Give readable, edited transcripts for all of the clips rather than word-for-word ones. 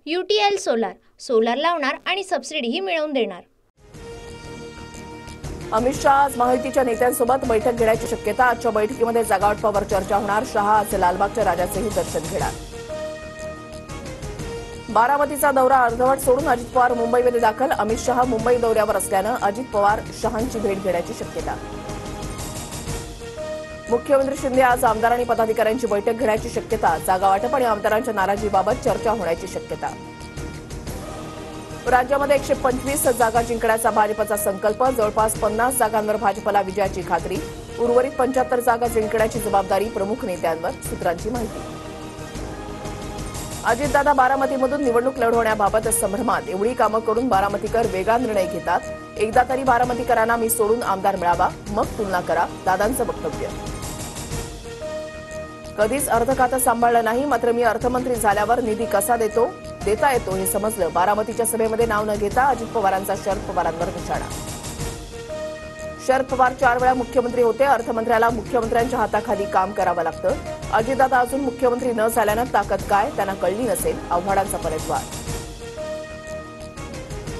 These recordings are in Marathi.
UTL सोलार लावणार आणि सबसिडीही मिळवून देणार। अमित शहा आज महायुतीच्या नेत्यांसोबत बैठक घेण्याची शक्यता। आजच्या बैठकीमध्ये जागावाटपावर चर्चा होणार। शहा आज लालबागच्या राजाचेही दर्शन घेणार। बारामतीचा दौरा अर्धवट सोडून अजित पवार मुंबईमध्ये दाखल। अमित शहा मुंबई दौऱ्यावर असल्यानं अजित पवार शहांची भेट घेण्याची शक्यता। मुख्यमंत्री शिंदे आज आमदार आणि पदाधिकाऱ्यांची बैठक घेण्याची शक्यता। जागावाटप आणि आमदारांच्या नाराजीबाबत चर्चा होण्याची शक्यता। राज्यामध्ये 125 जागा जिंकण्याचा भाजपचा संकल्प। जवळपास 50 जागांवर भाजपला विजयाची खात्री। उर्वरित 75 जागा जिंकण्याची जबाबदारी प्रमुख नेत्यांवर, सूत्रांची माहिती। अजितदादा बारामतीमधून निवडणूक लढवण्याबाबत संभ्रमात। एवढी कामं करून बारामतीकर वेगळा निर्णय घेतात। एकदा तरी बारामतीकरांना मी सोडून आमदार मिळावा, मग तुलना करा, दादांचं वक्तव्य। कधीच अर्थ खातं सांभाळलं नाही, मात्र मी अर्थमंत्री झाल्यावर निधी कसा देता येतो हे समजलं। बारामतीच्या सभेमध्ये नाव न घेता अजित पवारांचा शरद पवारांवर निशाणा। शरद पवार 4 वेळा मुख्यमंत्री होते। अर्थमंत्र्याला मुख्यमंत्र्यांच्या हाताखाली काम करावं लागतं। अजितदादा अजून मुख्यमंत्री न झाल्यानं ताकद काय त्यांना कळली नसेल, आव्हाडांचा पलटवार।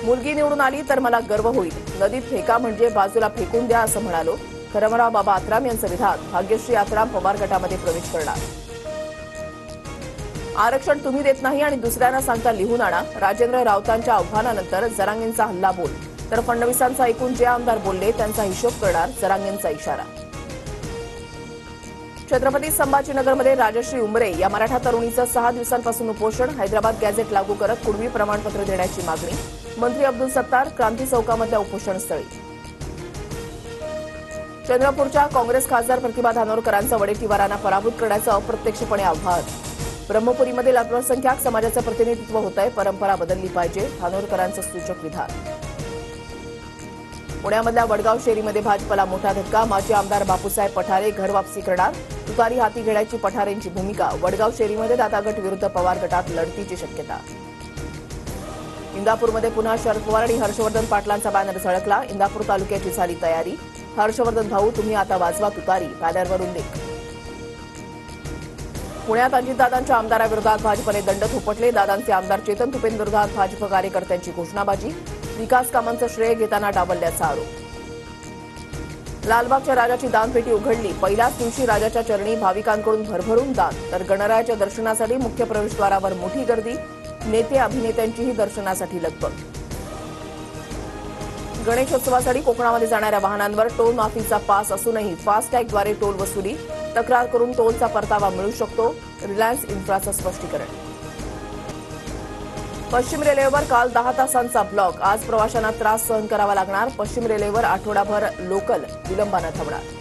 मुलगी निवडून आली तर मला गर्व होईल, नदीत फेका म्हणजे बाजूला फेकून द्या असं म्हणालो। खरमराव बाबा आत्राम यांचं विधान। भाग्यश्री आत्राम पवार गटामध्ये प्रवेश करणार। आरक्षण तुम्ही देत नाही आणि दुसऱ्यांना सांगता लिहून आणा। राजेंद्र राऊतांच्या आव्हानानंतर जरांगेंचा हल्ला बोल, तर फडणवीसांचा ऐकून जे आमदार बोलले त्यांचा हिशोब करणार, जरांगेंचा इशारा। छत्रपती संभाजीनगरमध्ये राजश्री उमरे या मराठा तरुणीचं 6 दिवसांपासून उपोषण। हैदराबाद गॅझेट लागू करत कुणबी प्रमाणपत्र देण्याची मागणी। मंत्री अब्दुल सत्तार क्रांती चौकामधल्या उपोषणस्थळी। चंद्रपूरच्या काँग्रेस खासदार प्रतिभा धानोरकरांचं वडेट्टीवारांना पराभूत करण्याचं अप्रत्यक्षपणे आव्हान। ब्रह्मपुरीमधील अल्पसंख्याक समाजाचं प्रतिनिधित्व होतंय, परंपरा बदलली पाहिजे, धानोरकरांचं सूचक विधान। पुण्यामधल्या वडगाव शेरीमध्ये भाजपला मोठा धक्का। माजी आमदार बापूसाहेब पठारे घर वापसी करणार। तुतारी हाती घेण्याची पठारेंची भूमिका। वडगाव शेरीमध्ये दाता गट विरुद्ध पवार गटात लढतीची शक्यता। इंदापूरमध्ये पुन्हा शरद पवार आणि हर्षवर्धन पाटलांचा बॅनर झळकला। इंदापूर तालुक्याची झाली तयारी। हर्षवर्धन भाऊ तुम्ही आता वाजवा तुतारी, बॅनरवर उल्लेख। पुण्यात अजितदादांच्या आमदाराविरोधात भाजपने दंड थोपटले। दादांचे आमदार चेतन तुपेंविरोधात भाजप कार्यकर्त्यांची घोषणाबाजी। विकास कामांचं श्रेय घेताना डावलल्याचा आरोप। लालबागच्या राजाची दानपेटी उघडली। पहिल्याच दिवशी राजाच्या चरणी भाविकांकडून भरभरून दान, तर गणरायाच्या दर्शनासाठी मुख्य प्रवेशद्वारावर मोठी गर्दी। नेते अभिनेत्यांचीही दर्शनासाठी लगबग। गणेशोत्सवासाठी कोकणामध्ये जाणाऱ्या वाहनांवर टोल माफीचा पास असूनही फास्टॅगद्वारे टोल वसुली। तक्रार करून टोलचा परतावा मिळू शकतो, रिलायन्स इन्फ्राचं स्पष्टीकरण। पश्चिम रेल्वेवर काल 10 तासांचा ब्लॉक। आज प्रवाशांना त्रास सहन करावा लागणार। पश्चिम रेल्वेवर आठवडाभर लोकल विलंबानं थांबणार।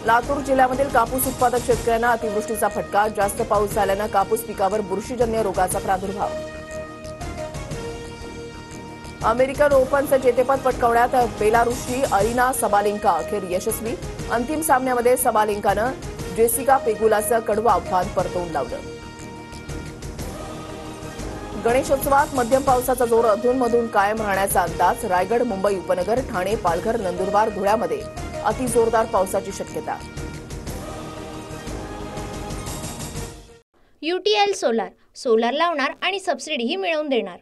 लातूर जिल्ह्यामधील कापूस उत्पादक शेतकऱ्यांना अतिवृष्टीचा फटका। जास्त पाऊस झाल्यानं कापूस पिकावर बुरशीजन्य रोगाचा प्रादुर्भाव। अमेरिकन ओपनचं जेतेपद पटकावण्यात बेलारूसची अरिना सबालेंका अखेर यशस्वी। अंतिम सामन्यामध्ये सबालेंकानं जेसिका पेगुलाचं कडवं आव्हान परतवून लावलं। गणेशोत्सवात मध्यम पावसाचा जोर अधूनमधून कायम राहण्याचा अंदाज। रायगड, मुंबई उपनगर, ठाणे, पालघर, नंदुरबार, धुळ्यामध्ये अतिजोरदार पावसाची शक्यता। UTL सोलार लावणार आणि सबसिडीही मिळवून देणार।